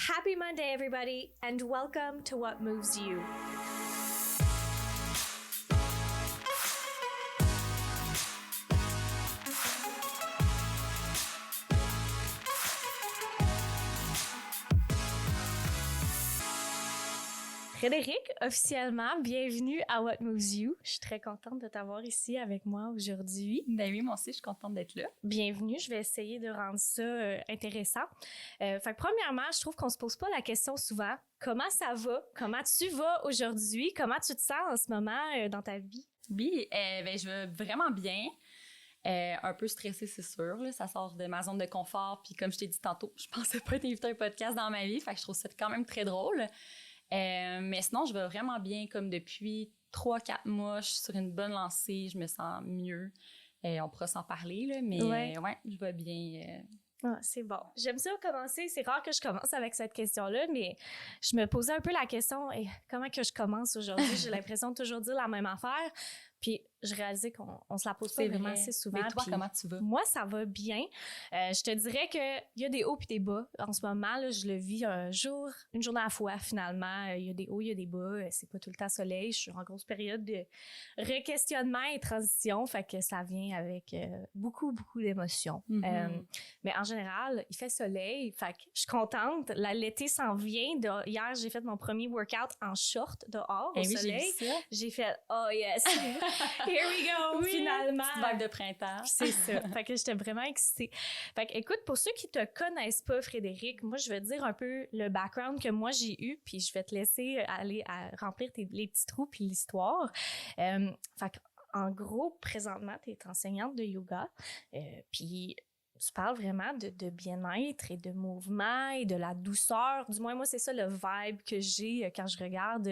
Happy Monday, everybody, and welcome to What Moves You. Frédéric, officiellement, bienvenue à What Moves You. Je suis très contente de t'avoir ici avec moi aujourd'hui. Ben oui, moi aussi, je suis contente d'être là. Bienvenue, je vais essayer de rendre ça intéressant. Fait que premièrement, je trouve qu'on se pose pas la question souvent. Comment ça va? Comment tu vas aujourd'hui? Comment tu te sens en ce moment dans ta vie? Oui, je vais vraiment bien. Un peu stressée, c'est sûr. Là. Ça sort de ma zone de confort. Puis comme je t'ai dit tantôt, je pensais pas t'inviter un podcast dans ma vie. Fait que je trouve ça quand même très drôle. Mais sinon, je vais vraiment bien. Comme depuis 3-4 mois, je suis sur une bonne lancée. Je me sens mieux. On pourra s'en parler, là, mais ouais, je vais bien. Ah, c'est bon. J'aime ça commencer. C'est rare que je commence avec cette question-là, mais je me posais un peu la question, comment que je commence aujourd'hui? J'ai l'impression de toujours dire la même affaire. Puis je réalisais qu'on se la pose pas vraiment assez souvent. Mais toi, puis comment tu vas? Moi, ça va bien. Je te dirais qu'il y a des hauts puis des bas. En ce moment, là, je le vis une journée à la fois, finalement. Il y a des hauts, il y a des bas. C'est pas tout le temps soleil. Je suis en grosse période de re-questionnement et transition. Fait que ça vient avec beaucoup d'émotions. Mm-hmm. Mais en général, il fait soleil. Fait que je suis contente. L'été s'en vient. Hier, j'ai fait mon premier workout en short dehors au soleil. J'ai fait « Oh yes! » Here we go, oui, finalement. Petite vibe de printemps. C'est ça. Fait que j'étais vraiment excitée. Fait que, écoute, pour ceux qui te connaissent pas, Frédéric, moi, je vais te dire un peu le background que moi, j'ai eu, puis je vais te laisser aller à remplir les petits trous puis l'histoire. Fait que, en gros, présentement, tu es enseignante de yoga, puis tu parles vraiment de bien-être et de mouvement et de la douceur. Du moins, moi, c'est ça le vibe que j'ai quand je regarde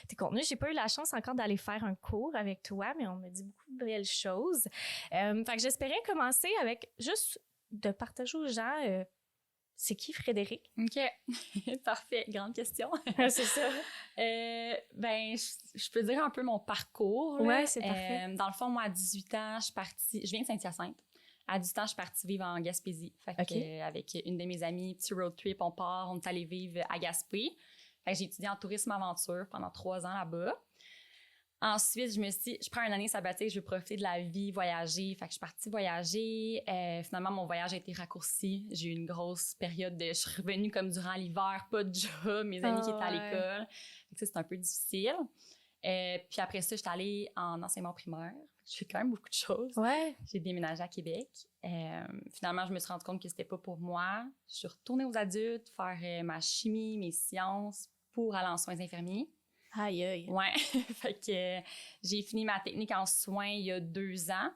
tes contenus. J'ai pas eu la chance encore d'aller faire un cours avec toi, mais on me dit beaucoup de belles choses. Fait que j'espérais commencer avec juste de partager aux gens c'est qui Frédéric? OK. Parfait. Grande question. C'est ça. Je peux dire un peu mon parcours. Ouais, c'est parfait. Dans le fond, moi, à 18 ans, je viens de Saint-Hyacinthe. À 18 ans, je suis partie vivre en Gaspésie. Fait que, avec une de mes amies, petit road trip, on est allé vivre à Gaspé. Fait que j'ai étudié en tourisme aventure pendant 3 ans là-bas. Ensuite, je me suis dit, je prends une année sabbatique, je veux profiter de la vie, voyager. Fait que je suis partie voyager. Finalement, mon voyage a été raccourci. J'ai eu une grosse période je suis revenue comme durant l'hiver, pas de job, mes amis qui étaient à l'école. Fait que c'était un peu difficile. Puis après ça, j'étais allée en enseignement primaire. Je fais quand même beaucoup de choses. Ouais. J'ai déménagé à Québec. Finalement, je me suis rendu compte que c'était pas pour moi. Je suis retournée aux adultes, faire ma chimie, mes sciences pour aller en soins infirmiers. Aïe, aïe. Ouais. Fait que j'ai fini ma technique en soins il y a 2 ans.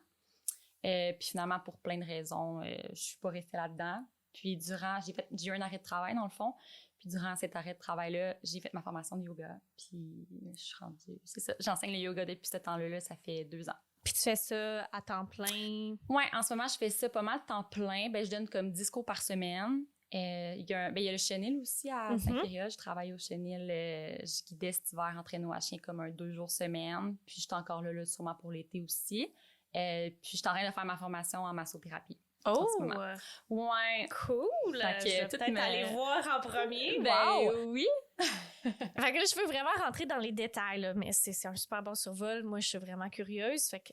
Puis finalement, pour plein de raisons, je suis pas restée là-dedans. Puis j'ai eu un arrêt de travail dans le fond. Puis durant cet arrêt de travail-là, j'ai fait ma formation de yoga. Puis je suis rendue... C'est ça, j'enseigne le yoga depuis ce temps-là, ça fait 2 ans. Puis tu fais ça à temps plein? Ouais, en ce moment, je fais ça pas mal de temps plein. Je donne comme 10 cours par semaine. Il y a le chenil aussi à Saint-Féria. Je travaille au chenil. Je guidais cet hiver en traîneau à chien comme 2 jours semaine. Puis je suis encore là sûrement pour l'été aussi. Puis je suis en train de faire ma formation en massothérapie. Oh! Ouais! Cool! Je vais peut-être aller voir en premier. Wow. Oui! Fait que là, je veux vraiment rentrer dans les détails, là, mais c'est un super bon survol. Moi, je suis vraiment curieuse. Fait que,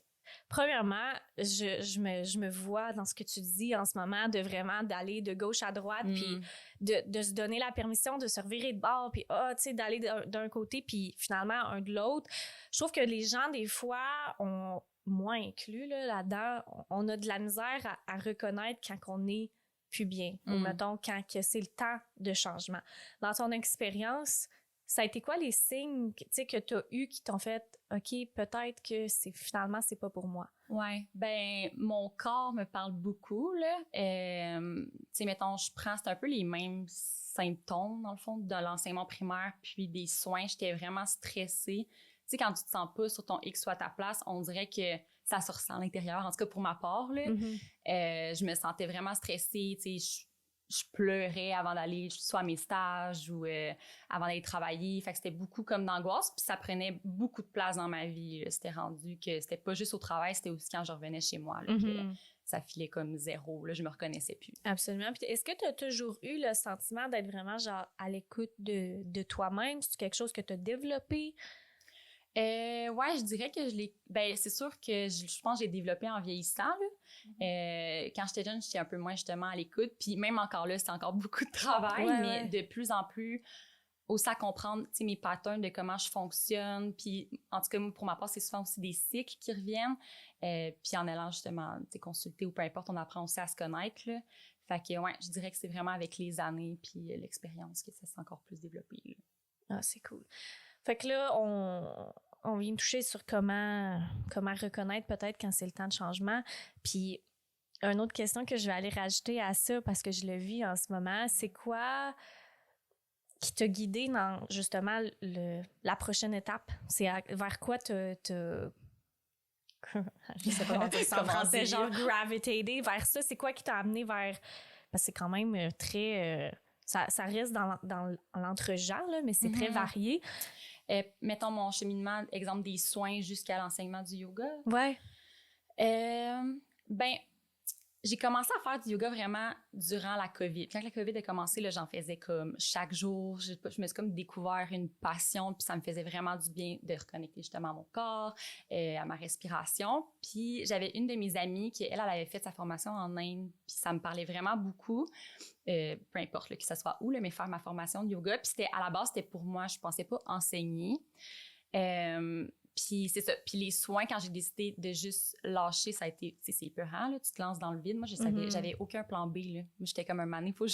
premièrement, je me vois dans ce que tu dis en ce moment, de vraiment d'aller de gauche à droite, puis de se donner la permission de se revirer de bord, puis tu sais, d'aller d'un côté, puis finalement un de l'autre. Je trouve que les gens, des fois, moi inclus là-dedans, on a de la misère à reconnaître quand on est plus bien, ou mettons quand que c'est le temps de changement. Dans ton expérience, ça a été quoi les signes que tu as eu qui t'ont fait « OK, peut-être que finalement, c'est pas pour moi ». Ouais, mon corps me parle beaucoup, là. Tu sais, mettons, c'est un peu les mêmes symptômes, dans le fond, de l'enseignement primaire, puis des soins. J'étais vraiment stressée. Tu sais, quand tu te sens pas sur ton X ou à ta place, on dirait que ça se ressent à l'intérieur. En tout cas, pour ma part, là, je me sentais vraiment stressée. Tu sais, je pleurais avant d'aller soit à mes stages ou avant d'aller travailler. Fait que c'était beaucoup comme d'angoisse. Puis ça prenait beaucoup de place dans ma vie. Là. C'était rendu que c'était pas juste au travail, c'était aussi quand je revenais chez moi. Là, que ça filait comme zéro. Là, je me reconnaissais plus. Absolument. Puis est-ce que tu as toujours eu le sentiment d'être vraiment genre à l'écoute de toi-même? C'est quelque chose que tu as développé? Ouais, je dirais que je l'ai. Ben, c'est sûr que je pense que j'ai développé en vieillissant. Là. Quand j'étais jeune, j'étais un peu moins justement à l'écoute. Puis même encore là, c'est encore beaucoup de travail, mais de plus en plus aussi à comprendre, tu sais, mes patterns de comment je fonctionne. Puis en tout cas, pour ma part, c'est souvent aussi des cycles qui reviennent. Puis en allant justement, tu sais, consulter ou peu importe, on apprend aussi à se connaître. Là. Fait que ouais, je dirais que c'est vraiment avec les années puis l'expérience que ça s'est encore plus développé. Là. Ah, c'est cool. Fait que là, on vient de toucher sur comment reconnaître peut-être quand c'est le temps de changement. Puis, une autre question que je vais aller rajouter à ça, parce que je le vis en ce moment, c'est quoi qui t'a guidé dans, justement, la prochaine étape? C'est vers quoi je sais pas comment dire ça en français, genre gravitated vers ça. C'est quoi qui t'a amené vers... Parce que c'est quand même très... ça reste dans l'entre-gens, là, mais c'est très varié. Mettons mon cheminement, exemple des soins jusqu'à l'enseignement du yoga. Ouais. Ben, j'ai commencé à faire du yoga vraiment durant la COVID. Quand la COVID a commencé, là, j'en faisais comme chaque jour. Je me suis comme découvert une passion, puis ça me faisait vraiment du bien de reconnecter justement à mon corps, à ma respiration. Puis j'avais une de mes amies qui, elle avait fait sa formation en Inde, puis ça me parlait vraiment beaucoup. Peu importe là, que ça soit où, là, mais faire ma formation de yoga. Puis à la base, c'était pour moi, je pensais pas enseigner. Puis c'est ça. Puis les soins, quand j'ai décidé de juste lâcher, ça a été, c'est épeurant, là, tu te lances dans le vide. Moi, j'avais aucun plan B, là. Moi, j'étais comme un moment donné, faut que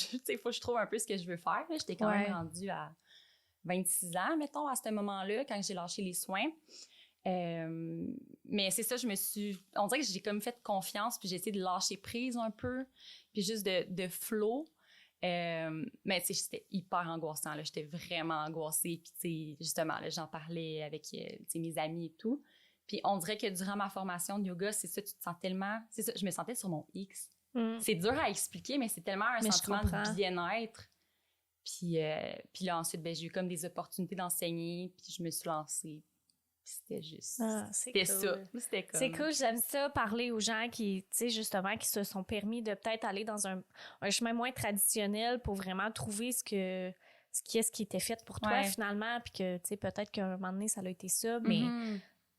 je trouve un peu ce que je veux faire, là. J'étais quand même rendue à 26 ans, mettons, à ce moment-là, quand j'ai lâché les soins. Mais c'est ça, on dirait que j'ai comme fait confiance, puis j'ai essayé de lâcher prise un peu, puis juste de flow. Mais tu sais, c'était hyper angoissant, là. J'étais vraiment angoissée, puis tu sais, justement, là, j'en parlais avec mes amis et tout. Puis on dirait que durant ma formation de yoga, c'est ça, tu te sens tellement... C'est ça, je me sentais sur mon X. C'est dur à expliquer, mais c'est tellement un sentiment de bien-être. Puis là, ensuite, ben, j'ai eu comme des opportunités d'enseigner, puis je me suis lancée. C'était juste... c'était cool. Ça. C'était comme... C'est cool, j'aime ça, parler aux gens qui, tu sais, justement, qui se sont permis de peut-être aller dans un chemin moins traditionnel pour vraiment trouver ce qui était fait pour toi, finalement, puis que, tu sais, peut-être qu'à un moment donné, ça a été ça, mais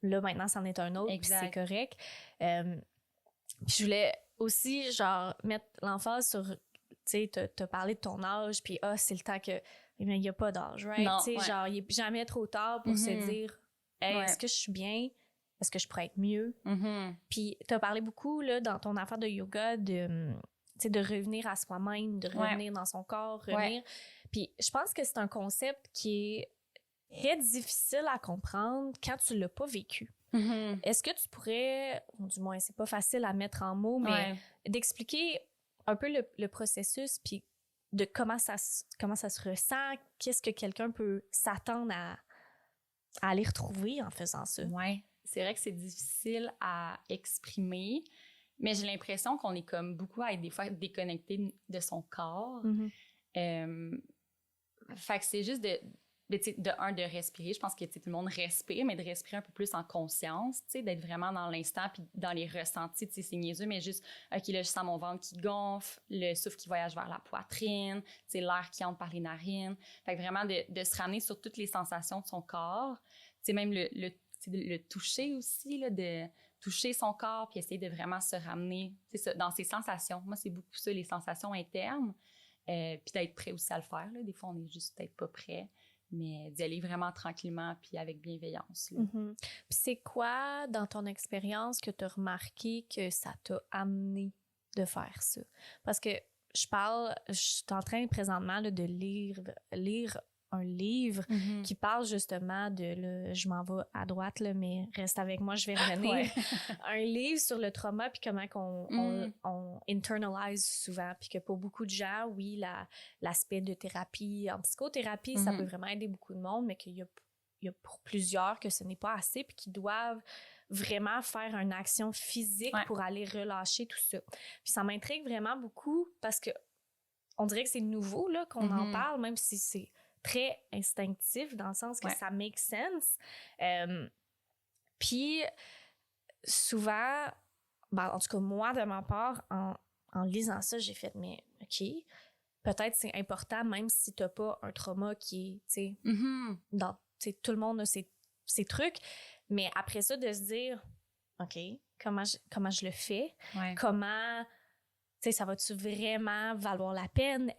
là, maintenant, c'en est un autre, puis c'est correct. Puis je voulais aussi, genre, mettre l'emphase sur, tu sais, t'as parlé de ton âge, puis c'est le temps que... Mais il n'y a pas d'âge, right? Tu sais, genre, il n'est jamais trop tard pour se dire... Hey, est-ce que je suis bien? Est-ce que je pourrais être mieux? Puis, tu as parlé beaucoup là, dans ton affaire de yoga de revenir à soi-même, de revenir dans son corps, revenir. Puis, je pense que c'est un concept qui est très difficile à comprendre quand tu l'as pas vécu. Est-ce que tu pourrais, du moins, c'est pas facile à mettre en mots, mais d'expliquer un peu le processus, puis de comment ça se ressent, qu'est-ce que quelqu'un peut s'attendre à aller retrouver en faisant ça. Ouais, c'est vrai que c'est difficile à exprimer, mais j'ai l'impression qu'on est comme beaucoup à être des fois déconnecté de son corps. Fait que c'est juste de respirer. Je pense que tout le monde respire, mais de respirer un peu plus en conscience, d'être vraiment dans l'instant puis dans les ressentis. C'est niaiseux, mais juste, OK, là, je sens mon ventre qui gonfle, le souffle qui voyage vers la poitrine, l'air qui entre par les narines. Fait que vraiment de se ramener sur toutes les sensations de son corps. Même le toucher aussi, là, de toucher son corps puis essayer de vraiment se ramener ça, dans ses sensations. Moi, c'est beaucoup ça, les sensations internes. Puis d'être prêt aussi à le faire. Là. Des fois, on est juste peut-être pas prêt. Mais d'y aller vraiment tranquillement puis avec bienveillance. Puis c'est quoi, dans ton expérience, que tu as remarqué que ça t'a amené de faire ça? Parce que je suis en train présentement là, de lire un livre qui parle justement de... je m'en vais à droite, là, mais reste avec moi, je vais revenir. Un livre sur le trauma puis comment on internalise souvent. Puis que pour beaucoup de gens, oui, l'aspect de thérapie, en psychothérapie, ça peut vraiment aider beaucoup de monde, mais qu'il y a pour plusieurs que ce n'est pas assez puis qui doivent vraiment faire une action physique pour aller relâcher tout ça. Puis ça m'intrigue vraiment beaucoup parce que on dirait que c'est nouveau là, qu'on en parle, même si c'est très instinctif dans le sens que ça make sense. Puis souvent, en tout cas, moi, de ma part, en lisant ça, j'ai fait, mais OK, peut-être c'est important, même si t'as pas un trauma qui est, tu sais, dans, tu sais, tout le monde a ses trucs, mais après ça, de se dire, OK, comment je le fais? Ouais. Comment, tu sais, ça va-tu vraiment valoir la peine?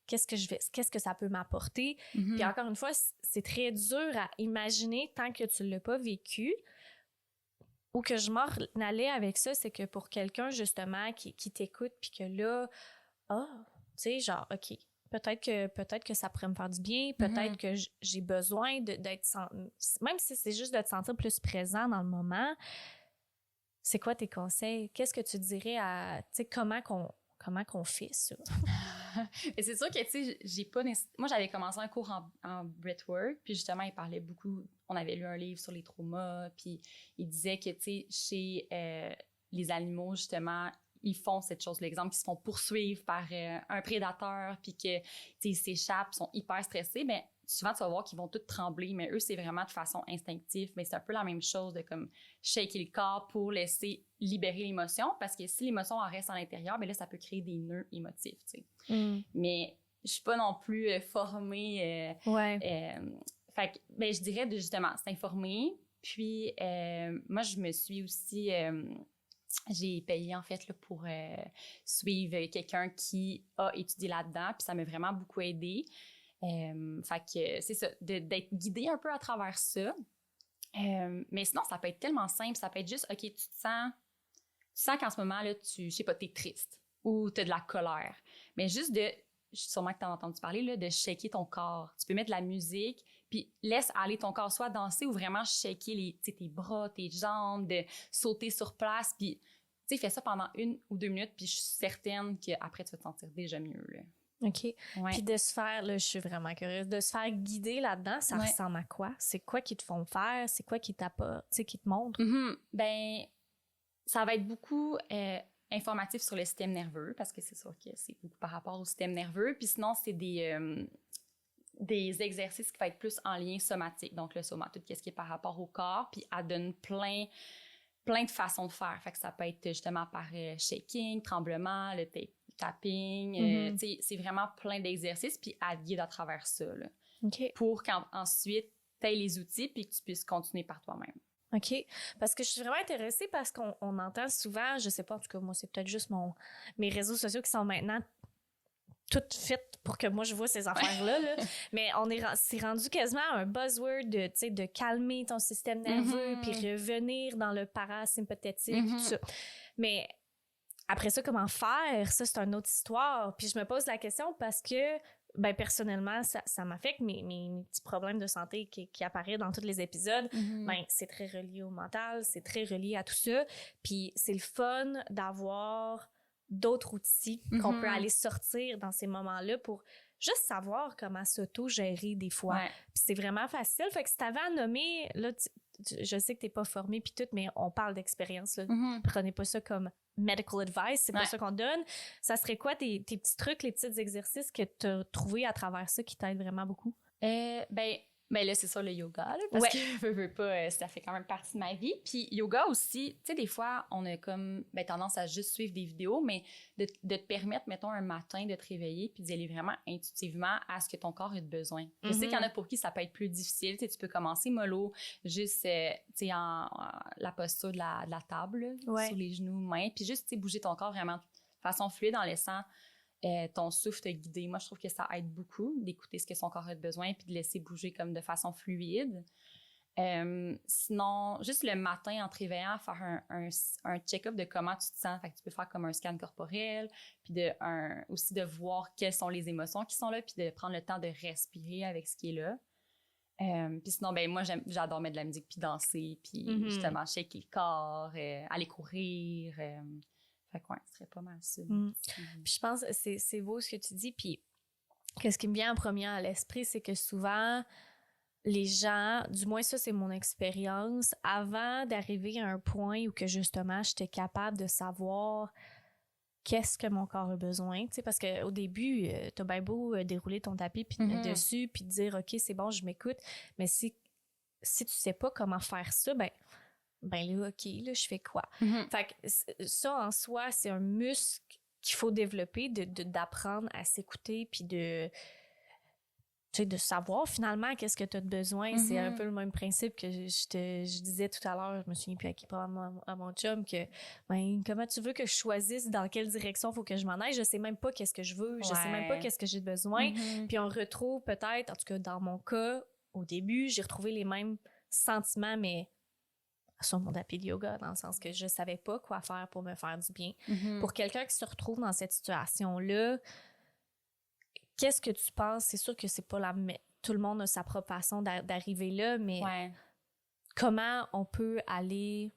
Qu'est-ce que ça peut m'apporter? Puis encore une fois, c'est très dur à imaginer tant que tu l'as pas vécu. Où que je m'en allais avec ça, c'est que pour quelqu'un, justement, qui t'écoute, puis que là, tu sais, genre, OK, peut-être que ça pourrait me faire du bien, peut-être que j'ai besoin d'être... Même si c'est juste de te sentir plus présent dans le moment, c'est quoi tes conseils? Qu'est-ce que tu dirais à... Tu sais, comment qu'on fait ça? Et c'est sûr que, tu sais, j'ai pas... Moi, j'avais commencé un cours en breathwork, puis justement, il parlait beaucoup... On avait lu un livre sur les traumas, puis il disait que, tu sais, chez les animaux, justement, ils font cette chose. L'exemple, qu'ils se font poursuivre par un prédateur, puis que, tu sais, ils s'échappent, sont hyper stressés, mais souvent, tu vas voir qu'ils vont tous trembler, mais eux, c'est vraiment de façon instinctive. Mais c'est un peu la même chose de comme shaker le corps pour laisser libérer l'émotion, parce que si l'émotion en reste à l'intérieur, bien là, ça peut créer des nœuds émotifs, tu sais. Mais je suis pas non plus formée. Fait que, ben, je dirais de justement s'informer. Puis, moi, je me suis aussi... j'ai payé, en fait, là, pour suivre quelqu'un qui a étudié là-dedans, puis ça m'a vraiment beaucoup aidé. Fait que c'est ça, d'être guidé un peu à travers ça. Mais sinon, ça peut être tellement simple. Ça peut être juste, OK, tu sens qu'en ce moment, là, je sais pas, t'es triste ou t'as de la colère. Mais juste sûrement que t'as entendu parler, là, de shaker ton corps. Tu peux mettre de la musique, puis laisse aller ton corps, soit danser ou vraiment shaker tes bras, tes jambes, de sauter sur place, puis tu sais, fais ça pendant 1 ou 2 minutes, puis je suis certaine qu'après, tu vas te sentir déjà mieux, là. OK. Ouais. Puis de se faire, là, je suis vraiment curieuse, de se faire guider là-dedans, ça ressemble à quoi? C'est quoi qui te font faire? C'est quoi qui t'apporte, tu sais, qui te montre? Ben, ça va être beaucoup informatif sur le système nerveux, parce que c'est sûr que c'est beaucoup par rapport au système nerveux. Puis sinon, c'est des exercices qui vont être plus en lien somatique. Donc, le soma, tout ce qui est par rapport au corps, puis elle donne plein de façons de faire. Fait que ça peut être justement par shaking, tremblement, le tapping. Tu sais, c'est vraiment plein d'exercices, puis à guider à travers ça, là. OK. Pour qu'ensuite, tu aies les outils, puis que tu puisses continuer par toi-même. OK. Parce que je suis vraiment intéressée parce qu'on entend souvent, je sais pas, en tout cas, moi, c'est peut-être juste mes réseaux sociaux qui sont maintenant toutes faites pour que moi, je vois ces affaires-là, là. Mais c'est rendu quasiment un buzzword tu sais, de calmer ton système nerveux puis revenir dans le parasympathique, tout ça. Mais après ça, comment faire? Ça, c'est une autre histoire. Puis je me pose la question parce que ben personnellement, ça m'affecte mes petits problèmes de santé qui apparaissent dans tous les épisodes. Ben, c'est très relié au mental, c'est très relié à tout ça. Puis c'est le fun d'avoir d'autres outils qu'on peut aller sortir dans ces moments-là pour juste savoir comment s'auto-gérer des fois. Ouais. Puis c'est vraiment facile. Fait que si t'avais à nommer, là, je sais que t'es pas formé puis tout, mais on parle d'expérience, là. Prenez pas ça comme medical advice, c'est pas ça qu'on donne. Ça serait quoi tes petits trucs, les petits exercices que t'as trouvés à travers ça qui t'aident vraiment beaucoup? Ben là, c'est ça, le yoga, là, parce que veux pas, ça fait quand même partie de ma vie. Puis yoga aussi, tu sais, des fois, on a comme tendance à juste suivre des vidéos, mais de te permettre, mettons, un matin de te réveiller puis d'y aller vraiment intuitivement à ce que ton corps ait besoin. Je sais qu'il y en a pour qui ça peut être plus difficile. Tu sais, tu peux commencer mollo, juste, tu sais, en la posture de la table, là, sur les genoux, mains, puis juste, tu sais, bouger ton corps vraiment de façon fluide en laissant ton souffle te guider. Moi, je trouve que ça aide beaucoup d'écouter ce que son corps a besoin puis de laisser bouger comme de façon fluide. Sinon, juste le matin, en te réveillant, faire un check-up de comment tu te sens. Fait que tu peux faire comme un scan corporel, puis aussi de voir quelles sont les émotions qui sont là, puis de prendre le temps de respirer avec ce qui est là. Puis sinon, ben moi, j'adore mettre de la musique puis danser, puis justement shaker le corps, aller courir. Fait que ouais, ce serait pas mal ça. Puis je pense que c'est beau ce que tu dis. Puis qu'est-ce qui me vient en premier à l'esprit, c'est que souvent, les gens, du moins ça, c'est mon expérience, avant d'arriver à un point où que justement, j'étais capable de savoir qu'est-ce que mon corps a besoin. Tu sais, parce qu'au début, t'as bien beau dérouler ton tapis puis te mettre dessus puis te dire « OK, c'est bon, je m'écoute », mais si tu sais pas comment faire ça, ben ben là, OK, là, je fais quoi? Mhm. Fait que ça, en soi, c'est un muscle qu'il faut développer, d'apprendre à s'écouter, puis tu sais, de savoir finalement qu'est-ce que tu as de besoin. C'est un peu le même principe que je disais tout à l'heure, je me souviens plus à qui parle à mon chum, que ben, comment tu veux que je choisisse dans quelle direction il faut que je m'en aille? Je sais même pas qu'est-ce que je veux, je sais même pas Ouais. qu'est-ce que j'ai besoin. Mhm. Puis on retrouve peut-être, en tout cas dans mon cas, au début, j'ai retrouvé les mêmes sentiments, mais sur mon tapis de yoga, dans le sens que je savais pas quoi faire pour me faire du bien. Mhm. Pour quelqu'un qui se retrouve dans cette situation-là, qu'est-ce que tu penses? C'est sûr que c'est pas tout le monde a sa propre façon d'arriver là, mais Ouais. comment on peut aller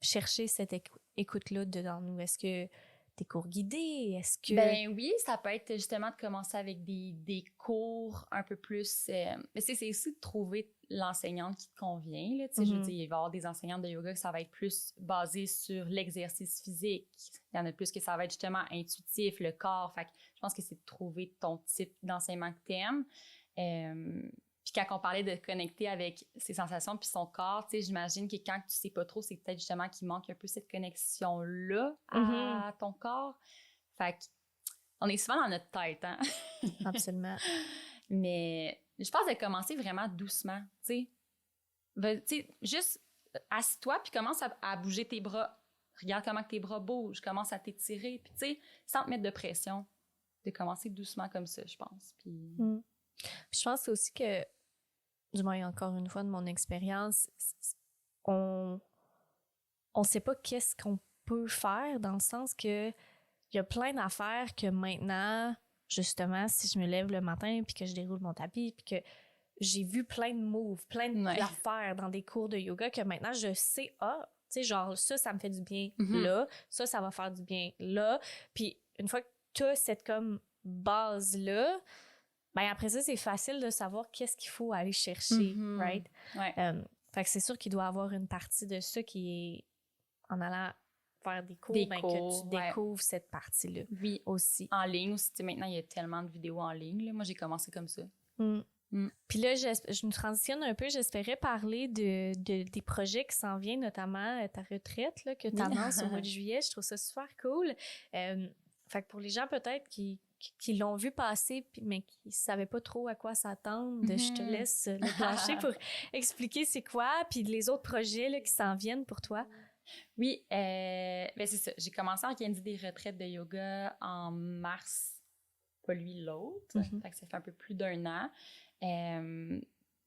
chercher cette écoute-là dedans nous? Est-ce que des cours guidés? Est-ce que... Ben oui, ça peut être justement de commencer avec des cours un peu plus... mais c'est aussi de trouver l'enseignante qui te convient. Là, je veux dire, il va y avoir des enseignantes de yoga que ça va être plus basé sur l'exercice physique. Il y en a plus que ça va être justement intuitif, le corps. Fait que je pense que c'est de trouver ton type d'enseignement que tu aimes. Puis quand on parlait de connecter avec ses sensations puis son corps, tu sais, j'imagine que quand tu sais pas trop, c'est peut-être justement qu'il manque un peu cette connexion-là à ton corps. Fait qu'on est souvent dans notre tête, hein? Absolument. Mais je pense de commencer vraiment doucement, tu sais. Juste assis-toi puis commence à bouger tes bras. Regarde comment que tes bras bougent, commence à t'étirer, puis tu sais, sans te mettre de pression. De commencer doucement comme ça, je pense. Puis... Je pense aussi que, du moins encore une fois de mon expérience, on sait pas qu'est-ce qu'on peut faire, dans le sens que il y a plein d'affaires que maintenant, justement, si je me lève le matin puis que je déroule mon tapis puis que j'ai vu plein de moves, plein d'affaires dans des cours de yoga que maintenant je sais, tu sais, genre ça me fait du bien là, ça va faire du bien là. Puis une fois que tu as cette comme base-là, ben après ça, c'est facile de savoir qu'est-ce qu'il faut aller chercher, right? Ouais. Fait que c'est sûr qu'il doit y avoir une partie de ça qui est en allant faire des cours, que tu découvres cette partie-là. Oui, aussi. En ligne aussi. Maintenant, il y a tellement de vidéos en ligne. Là. Moi, j'ai commencé comme ça. Puis là, je me transitionne un peu. J'espérais parler des projets qui s'en viennent, notamment ta retraite là, que tu annonces au mois de juillet. Je trouve ça super cool. Fait que pour les gens peut-être qui l'ont vu passer, mais qui ne savaient pas trop à quoi s'attendre, je te laisse le plancher pour expliquer c'est quoi, puis les autres projets là, qui s'en viennent pour toi. Oui, ben c'est ça. J'ai commencé à organiser des retraites de yoga en mars, pas lui, l'autre. Fait que ça fait un peu plus d'1 an.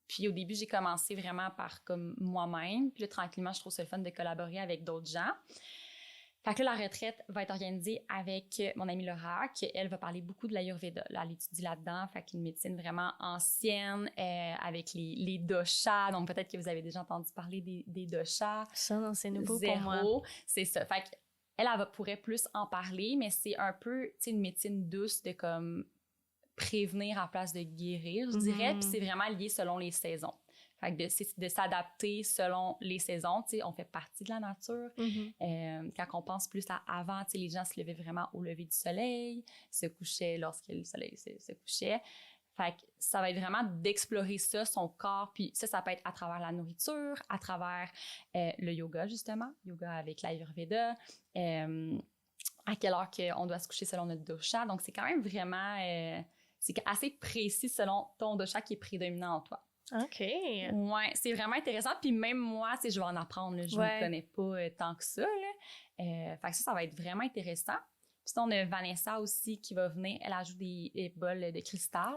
Puis au début, j'ai commencé vraiment par comme moi-même. Puis là, tranquillement, je trouve ça le fun de collaborer avec d'autres gens. Fait que là, la retraite va être organisée avec mon amie Laura, qui, elle, va parler beaucoup de l'Ayurveda. Là, elle étudie là-dedans, fait qu'une médecine vraiment ancienne, avec les doshas. Donc, peut-être que vous avez déjà entendu parler des doshas. Ça, non, c'est nouveau pour moi. C'est ça. Fait qu'elle, pourrait plus en parler, mais c'est un peu, tu sais, une médecine douce de comme prévenir à place de guérir, je dirais. Puis c'est vraiment lié selon les saisons. Fait que de s'adapter selon les saisons, tu sais, on fait partie de la nature. Quand on pense plus à avant, tu sais, les gens se levaient vraiment au lever du soleil, se couchaient lorsque le soleil se couchait. Fait que ça va être vraiment d'explorer ça, son corps, puis ça peut être à travers la nourriture, à travers le yoga, justement, yoga avec l'Ayurveda, à quelle heure on doit se coucher selon notre dosha. Donc, c'est quand même vraiment... c'est assez précis selon ton dosha qui est prédominant en toi. OK. Ouais, c'est vraiment intéressant. Puis même moi, tu sais, je vais en apprendre. Là, je ne connais pas tant que ça. Là. Fait que ça va être vraiment intéressant. Puis on a Vanessa aussi qui va venir. Elle ajoute des bols de cristal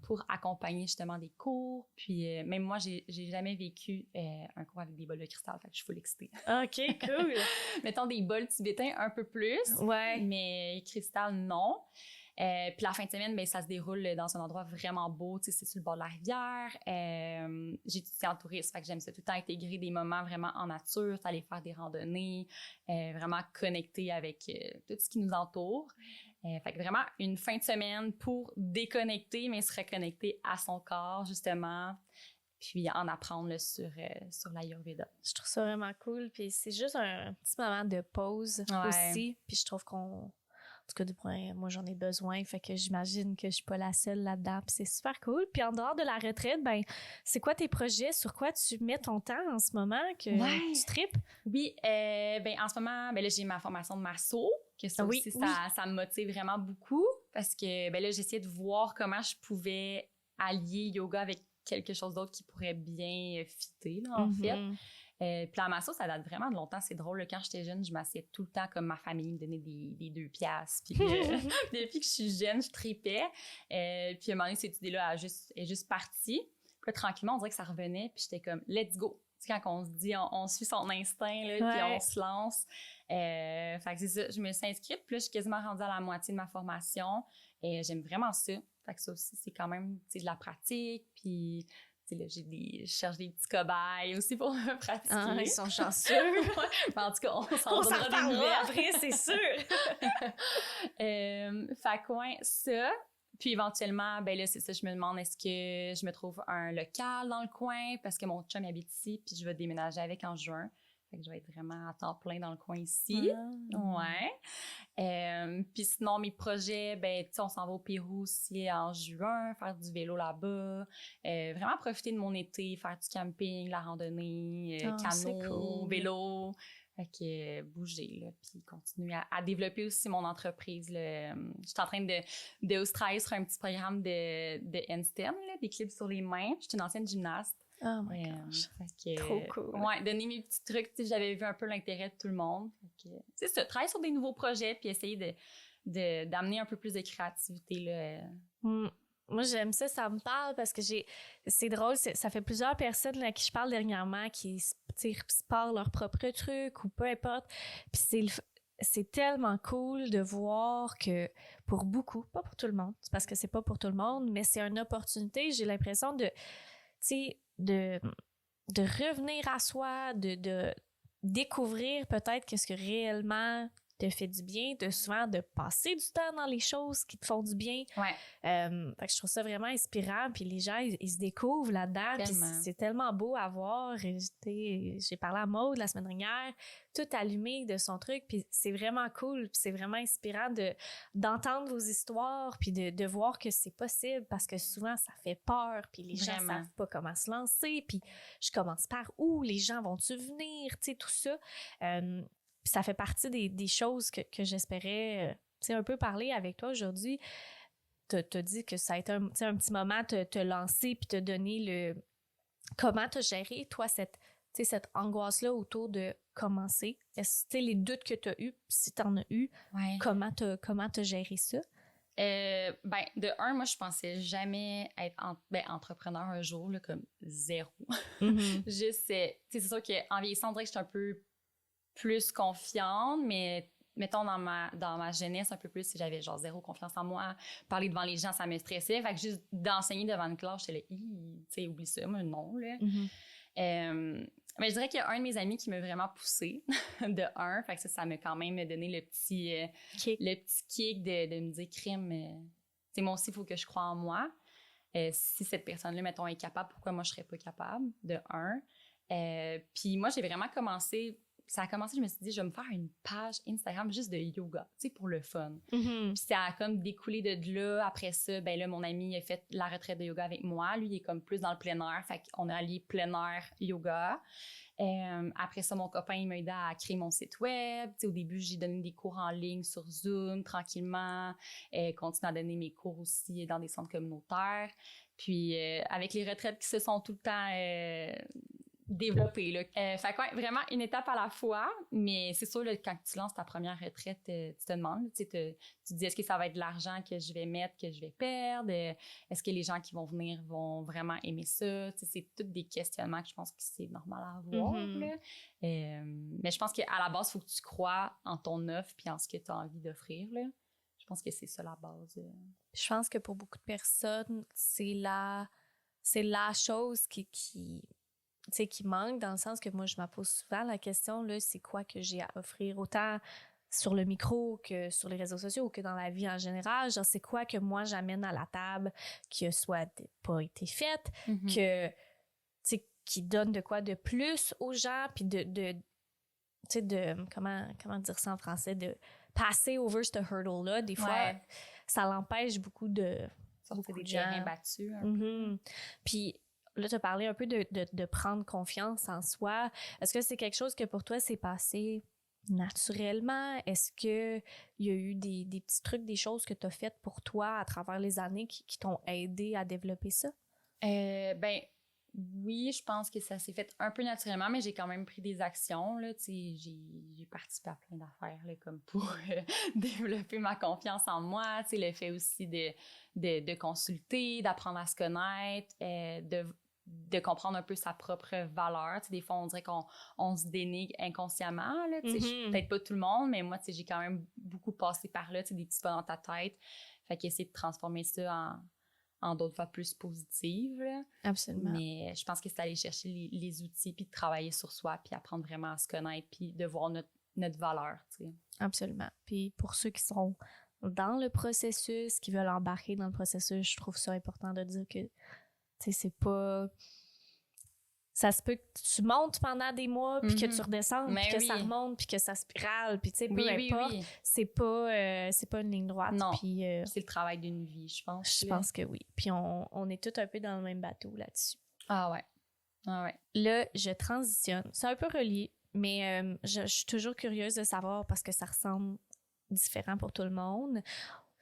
pour accompagner justement des cours. Puis même moi, j'ai jamais vécu un cours avec des bols de cristal. Fait que je suis full excitée. OK, cool. Mettons des bols tibétains un peu plus. Ouais. Mais cristal, non. Puis la fin de semaine, ben, ça se déroule dans un endroit vraiment beau, tu sais, c'est sur le bord de la rivière. J'étudie en tourisme, fait que j'aime ça tout le temps intégrer des moments vraiment en nature, aller faire des randonnées, vraiment connecter avec tout ce qui nous entoure. Fait que vraiment une fin de semaine pour déconnecter, mais se reconnecter à son corps, justement, puis en apprendre là, sur l'Ayurveda. Je trouve ça vraiment cool, puis c'est juste un petit moment de pause aussi, puis je trouve qu'on tout cas, moi, j'en ai besoin. Fait que j'imagine que je suis pas la seule là-dedans. Puis c'est super cool. Puis en dehors de la retraite, ben, c'est quoi tes projets? Sur quoi tu mets ton temps en ce moment que tu tripes? Oui, ben, en ce moment, ben là, j'ai ma formation de masso, que ça aussi, ça me motive vraiment beaucoup parce que ben là, j'essayais de voir comment je pouvais allier yoga avec quelque chose d'autre qui pourrait bien fitter, là, en fait. Puis la masso, ça date vraiment de longtemps. C'est drôle, là, quand j'étais jeune, je m'asseyais tout le temps comme ma famille me donnait des 2 piastres. Puis depuis que je suis jeune, je tripais. Puis à un moment donné, cette idée-là est juste partie. Puis là, tranquillement, on dirait que ça revenait. Puis j'étais comme, let's go. Tu sais, quand on se dit, on suit son instinct, là, puis on se lance. Fait que c'est ça, je me suis inscrite. Puis là, je suis quasiment rendue à la moitié de ma formation. Et j'aime vraiment ça. Fait que ça aussi, c'est quand même, tu sais, de la pratique. Puis... Là, je cherche des petits cobayes aussi pour me pratiquer. Ah, ils sont chanceux. Mais en tout cas, on s'en donnera des nouvelles après, c'est sûr. Fait que, ouais, ça. Puis éventuellement, ben là, c'est ça, je me demande est-ce que je me trouve un local dans le coin parce que mon chum habite ici, puis je vais déménager avec en juin. Fait que je vais être vraiment à temps plein dans le coin ici. Ouais. Puis sinon, mes projets, ben, tu sais, on s'en va au Pérou aussi en juin, faire du vélo là-bas. Vraiment profiter de mon été, faire du camping, la randonnée, canot, vélo. Fait que bouger, là, puis continuer à développer aussi mon entreprise. Je suis en train de travailler sur un petit programme de handstand, là, des clips sur les mains. Je suis une ancienne gymnaste. Oh my gosh. Trop cool. Ouais, donner mes petits trucs. Tu sais, j'avais vu un peu l'intérêt de tout le monde. C'est ça, travailler sur des nouveaux projets puis essayer d'amener un peu plus de créativité, là. Moi, j'aime ça, ça me parle parce que c'est drôle, ça fait plusieurs personnes à qui je parle dernièrement qui se parlent leur propre truc ou peu importe. Puis c'est tellement cool de voir que pour beaucoup, pas pour tout le monde, c'est parce que c'est pas pour tout le monde, mais c'est une opportunité, j'ai l'impression de revenir à soi, de découvrir peut-être qu'est-ce que réellement te fait du bien, de passer du temps dans les choses qui te font du bien. Ouais. Fait que je trouve ça vraiment inspirant, puis les gens, ils se découvrent là-dedans, puis c'est tellement beau à voir. J'ai parlé à Maude la semaine dernière, tout allumé de son truc, puis c'est vraiment cool, puis c'est vraiment inspirant d'entendre vos histoires, puis de voir que c'est possible, parce que souvent, ça fait peur, puis les gens savent pas comment se lancer, puis je commence par où, les gens vont-tu venir, tu sais, tout ça. Puis ça fait partie des choses que j'espérais un peu parler avec toi aujourd'hui. T'as dit que ça a été un petit moment te lancer puis te donner comment t'as géré, toi, cette angoisse-là autour de commencer. Les doutes que t'as eus, si t'en as eu, comment t'as géré ça? Ben, de un, moi, je pensais jamais être entrepreneur un jour, là, comme zéro. Juste, c'est sûr qu'en vieillissant, on dirait que j'étais un peu plus confiante, mais mettons dans ma jeunesse un peu plus, si j'avais genre zéro confiance en moi, parler devant les gens, ça me stressait. Fait que juste d'enseigner devant une classe, j'étais là, tu sais, oublie ça, moi, non, là. Mais je dirais qu'il y a un de mes amis qui m'a vraiment poussée, de un. Fait que ça m'a quand même donné le petit kick de me dire, crime, tu sais, moi aussi, il faut que je croie en moi. Si cette personne-là, mettons, est capable, pourquoi moi, je serais pas capable, de un. Puis moi, j'ai vraiment commencé, je me suis dit, je vais me faire une page Instagram juste de yoga, tu sais, pour le fun. Puis ça a comme découlé de là. Après ça, ben là, mon ami a fait la retraite de yoga avec moi. Lui, il est comme plus dans le plein air. Fait qu'on a allié plein air yoga. Après ça, mon copain, il m'a aidé à créer mon site web. Tu sais, au début, j'ai donné des cours en ligne sur Zoom, tranquillement. Continue à donner mes cours aussi dans des centres communautaires. Puis, avec les retraites qui se sont tout le temps développées, là. Fait que, ouais, vraiment une étape à la fois. Mais c'est sûr, là, quand tu lances ta première retraite, tu te demandes, tu te dis, est-ce que ça va être de l'argent que je vais mettre, que je vais perdre? Est-ce que les gens qui vont venir vont vraiment aimer ça? Tu sais, c'est tous des questionnements que je pense que c'est normal à avoir, là. Mais je pense qu'à la base, il faut que tu crois en ton offre puis en ce que tu as envie d'offrir, là. Je pense que c'est ça la base. Je pense que pour beaucoup de personnes, c'est la chose qui manque, dans le sens que moi, je me pose souvent la question, là, c'est quoi que j'ai à offrir, autant sur le micro que sur les réseaux sociaux ou que dans la vie en général. Genre, c'est quoi que moi, j'amène à la table qui a soit pas été faite, que, tu sais, qui donne de quoi de plus aux gens, puis comment dire ça en français, passer over ce hurdle-là, des fois, ça l'empêche beaucoup de terrains battus. Puis là, tu as parlé un peu de prendre confiance en soi. Est-ce que c'est quelque chose que pour toi, c'est passé naturellement? Est-ce qu'il y a eu des petits trucs, des choses que tu as faites pour toi à travers les années qui t'ont aidé à développer ça? Oui, je pense que ça s'est fait un peu naturellement, mais j'ai quand même pris des actions. Là, j'ai participé à plein d'affaires là, comme pour développer ma confiance en moi. Le fait aussi de consulter, d'apprendre à se connaître, de comprendre un peu sa propre valeur. Des fois, on dirait qu'on se dénigre inconsciemment. Là, peut-être pas tout le monde, mais moi, j'ai quand même beaucoup passé par là, des petits pas dans ta tête. Fait qu'essayer de transformer ça en d'autres fois plus positives. Là. Absolument. Mais je pense que c'est aller chercher les outils, puis de travailler sur soi, puis apprendre vraiment à se connaître, puis de voir notre valeur. T'sais. Absolument. Puis pour ceux qui sont dans le processus, qui veulent embarquer dans le processus, je trouve ça important de dire que c'est pas... Ça se peut que tu montes pendant des mois, puis que tu redescendes, puis que ça remonte, puis que ça spirale, puis tu sais, peu importe, c'est pas une ligne droite. Non, puis, c'est le travail d'une vie, je pense. Je pense que oui. Puis on est tous un peu dans le même bateau là-dessus. Ah ouais. Là, je transitionne. C'est un peu relié, mais je suis toujours curieuse de savoir parce que ça ressemble différent pour tout le monde.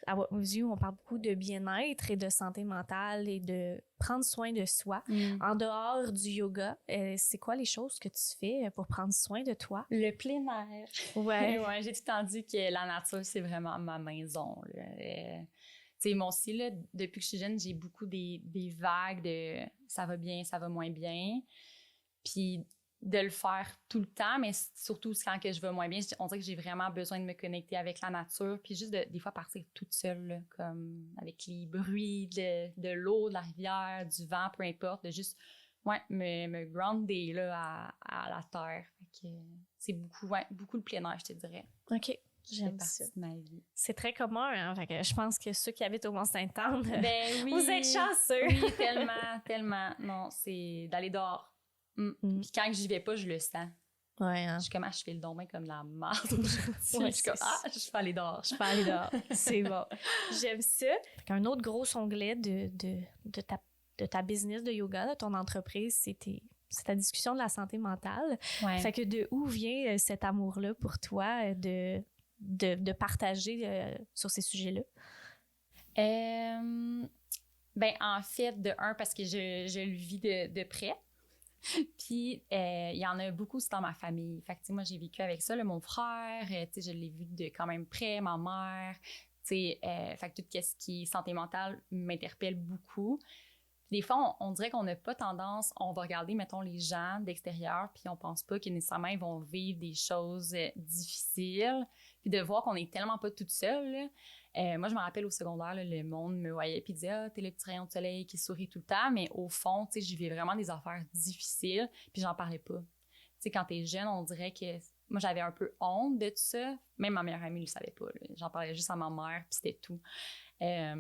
À What Moves You, on parle beaucoup de bien-être et de santé mentale et de prendre soin de soi. En dehors du yoga, c'est quoi les choses que tu fais pour prendre soin de toi? Le plein air. Ouais. Ouais, j'ai tout le temps dit que la nature, c'est vraiment ma maison. Moi aussi, là, depuis que je suis jeune, j'ai beaucoup des vagues de ça va bien, ça va moins bien. Puis de le faire tout le temps, mais surtout quand que je vais moins bien, on dirait que j'ai vraiment besoin de me connecter avec la nature, puis juste des fois partir toute seule, là, comme avec les bruits de l'eau, de la rivière, du vent, peu importe, de juste me grounder là, à la terre. Fait que c'est beaucoup le plein air, je te dirais. OK. J'aime ça. De ma vie. C'est très commun, hein? Fait que je pense que ceux qui habitent au Mont-Sainte-Anne, oui, vous êtes chanceux. Oui, tellement. Non, c'est d'aller dehors. Puis quand j'y vais pas, je le sens. Ouais, hein? Je suis comme, je fais le don comme de la merde aujourd'hui. Je suis comme, je peux aller dehors. C'est bon. J'aime ça. Fait qu'un autre gros onglet de ta business de yoga, de ton entreprise, c'est ta discussion de la santé mentale. Ouais. Fait que de où vient cet amour-là pour toi de partager sur ces sujets-là? En fait, parce que je le vis de près. Puis, il y en a beaucoup, c'est dans ma famille. Fait que, moi, j'ai vécu avec ça. Là, mon frère, je l'ai vu de quand même près, ma mère. Fait que tout ce qui est santé mentale m'interpelle beaucoup. Puis des fois, on dirait qu'on n'a pas tendance, on va regarder, mettons, les gens d'extérieur, puis on pense pas que nécessairement ils vont vivre des choses difficiles. Puis de voir qu'on est tellement pas toute seule, là. Moi, je me rappelle au secondaire, là, le monde me voyait puis disait « Ah, t'es le petit rayon de soleil qui sourit tout le temps », mais au fond, tu sais, je vivais vraiment des affaires difficiles, puis j'en parlais pas. Tu sais, quand t'es jeune, on dirait que... Moi, j'avais un peu honte de tout ça. Même ma meilleure amie ne le savait pas, là. J'en parlais juste à ma mère, puis c'était tout. Fait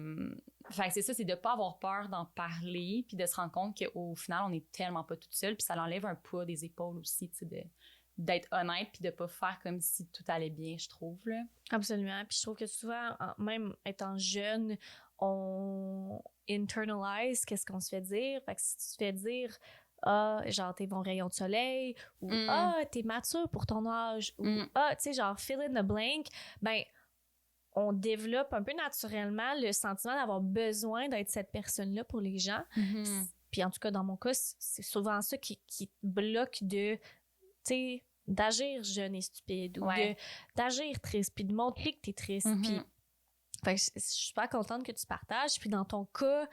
que c'est ça, c'est de pas avoir peur d'en parler, puis de se rendre compte qu'au final, on est tellement pas toute seule, puis ça l'enlève un poids des épaules aussi, tu sais, d'être honnête puis de pas faire comme si tout allait bien, je trouve, là. Absolument. Puis je trouve que souvent, même étant jeune, on internalise qu'est-ce qu'on se fait dire. Fait que si tu te fais dire « Ah, genre, t'es bon rayon de soleil » ou « Ah, t'es mature pour ton âge » ou « Ah, tu sais, genre, fill in the blank », ben on développe un peu naturellement le sentiment d'avoir besoin d'être cette personne-là pour les gens. Puis en tout cas, dans mon cas, c'est souvent ça qui te bloque d'agir jeune et stupide ou d'agir triste, puis de montrer que t'es triste. Puis, fait que je suis super contente que tu partages. Puis dans ton cas,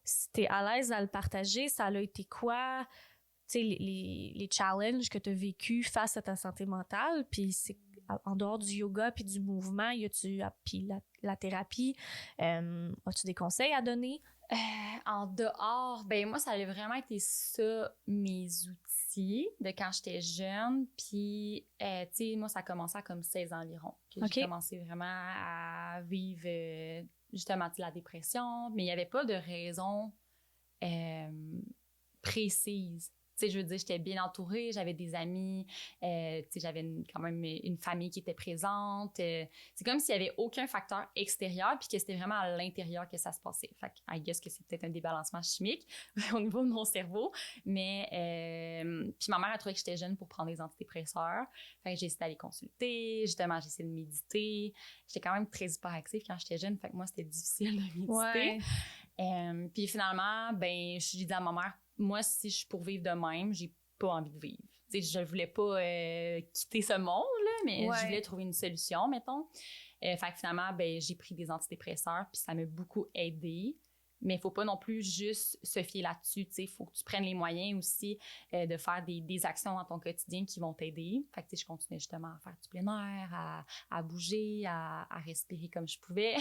si t'es à l'aise à le partager, ça a été quoi, tu sais, les challenges que t'as vécu face à ta santé mentale, puis c'est en dehors du yoga puis du mouvement, puis la thérapie, as-tu des conseils à donner? En dehors, moi, ça a vraiment été ça, mes outils de quand j'étais jeune. Puis, tu sais, moi, ça a commencé à comme 16 ans environ. J'ai commencé vraiment à vivre, justement, la dépression. Mais il n'y avait pas de raison précise. sais, je veux dire, j'étais bien entourée, j'avais des amis, tu sais, j'avais quand même une famille qui était présente. C'est comme s'il y avait aucun facteur extérieur, puis que c'était vraiment à l'intérieur que ça se passait. Fait que, I guess que c'est peut-être un débalancement chimique au niveau de mon cerveau. Mais, puis ma mère a trouvé que j'étais jeune pour prendre des antidépresseurs. Fait que j'ai essayé d'aller consulter. Justement, j'ai essayé de méditer. J'étais quand même très hyperactive quand j'étais jeune. Fait que moi, c'était difficile de méditer. Ouais. Puis finalement, ben, j'ai dit à ma mère, moi, si je suis pour vivre de même, j'ai pas envie de vivre. Tu sais, je voulais pas quitter ce monde, là, mais je voulais trouver une solution, mettons. Fait que finalement, ben, j'ai pris des antidépresseurs, puis ça m'a beaucoup aidé. Mais il faut pas non plus juste se fier là-dessus. Il faut que tu prennes les moyens aussi de faire des actions dans ton quotidien qui vont t'aider. Fait que je continuais justement à faire du plein air, à bouger, à respirer comme je pouvais.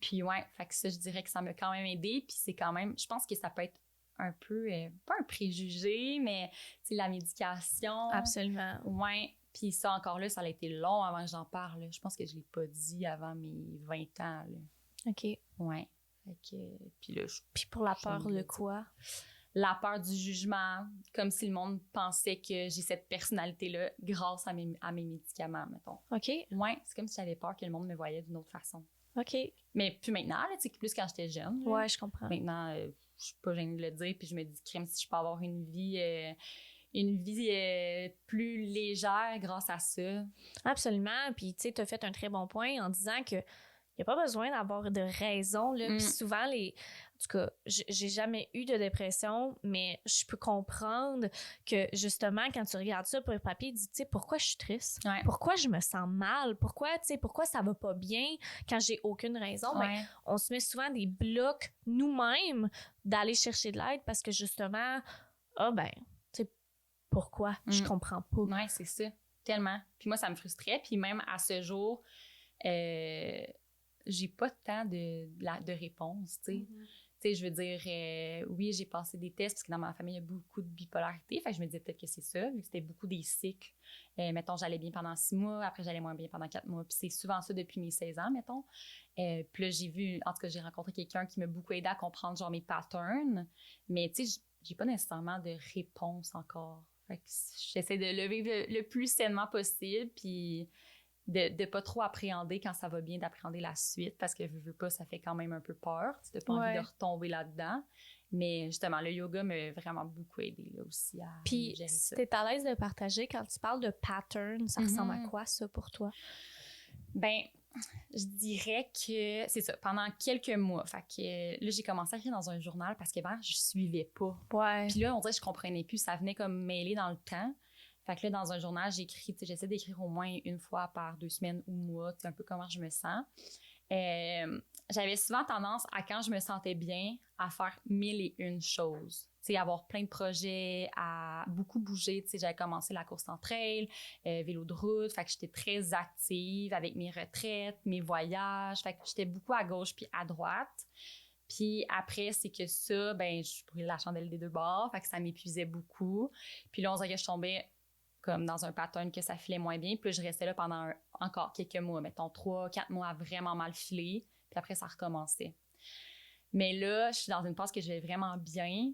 Puis ouais, fait que ça, je dirais que ça m'a quand même aidé. Puis c'est quand même, je pense que ça peut être un peu, pas un préjugé, mais la médication. Absolument. Ouais. Puis ça, encore là, ça a été long avant que j'en parle. Je pense que je l'ai pas dit avant mes 20 ans. Là. OK. Ouais. Fait que, puis là, puis pour la peur de quoi? La peur du jugement, comme si le monde pensait que j'ai cette personnalité-là grâce à mes médicaments, mettons. OK. Ouais, c'est comme si j'avais peur que le monde me voyait d'une autre façon. OK. Mais plus maintenant, là, tu sais, plus quand j'étais jeune. Là, ouais, je comprends. Maintenant, je suis pas gênée de le dire, puis je me dis, crème, si je peux avoir une vie plus légère grâce à ça. Absolument. Puis, tu sais, tu as fait un très bon point en disant que il n'y a pas besoin d'avoir de raison. Là. Puis souvent, en tout cas, j'ai jamais eu de dépression, mais je peux comprendre que, justement, quand tu regardes ça pour le papier, tu dis, tu sais, pourquoi je suis triste? Ouais. Pourquoi je me sens mal? Pourquoi ça va pas bien quand j'ai aucune raison? Ouais. Ben, on se met souvent des blocs nous-mêmes d'aller chercher de l'aide parce que, justement, tu sais, pourquoi? Je comprends pas. Ouais, c'est ça. Tellement. Puis moi, ça me frustrait. Puis même à ce jour, j'ai pas tant de réponses, tu sais. Tu sais, je veux dire, oui, j'ai passé des tests parce que dans ma famille, il y a beaucoup de bipolarité. Fait que je me disais peut-être que c'est ça, vu que c'était beaucoup des cycles. Mettons, j'allais bien pendant 6 mois, après j'allais moins bien pendant 4 mois. Puis c'est souvent ça depuis mes 16 ans, mettons. Puis là, j'ai rencontré quelqu'un qui m'a beaucoup aidé à comprendre, genre, mes patterns. Mais tu sais, j'ai pas nécessairement de réponse encore. Fait que j'essaie de le vivre le plus sainement possible, puis de pas trop appréhender quand ça va bien, d'appréhender la suite, parce que veux pas, ça fait quand même un peu peur. Tu n'as pas envie de retomber là-dedans. Mais justement, le yoga m'a vraiment beaucoup aidé là, aussi à puis, gérer ça. Puis, si t'es à l'aise de partager, quand tu parles de pattern, ça ressemble à quoi, ça, pour toi? Ben, je dirais que c'est ça, pendant quelques mois. Fait que là, j'ai commencé à écrire dans un journal parce qu'avant, je suivais pas. Ouais. Puis là, on dirait que je comprenais plus. Ça venait comme mêler dans le temps. Fait que là, dans un journal, j'essaie d'écrire au moins une fois par 2 semaines ou mois, un peu comment je me sens. J'avais souvent tendance à, quand je me sentais bien, à faire 1001 choses. Tu sais, avoir plein de projets, à beaucoup bouger. Tu sais, j'avais commencé la course en trail, vélo de route. Fait que j'étais très active avec mes retraites, mes voyages. Fait que j'étais beaucoup à gauche puis à droite. Puis après, c'est que ça, ben, je brûlais la chandelle des deux bords. Fait que ça m'épuisait beaucoup. Puis là, on dirait que je tombais comme dans un pattern que ça filait moins bien. Puis je restais là pendant encore quelques mois, mettons 3-4 mois à vraiment mal filer. Puis après, ça recommençait. Mais là, je suis dans une phase que je vais vraiment bien.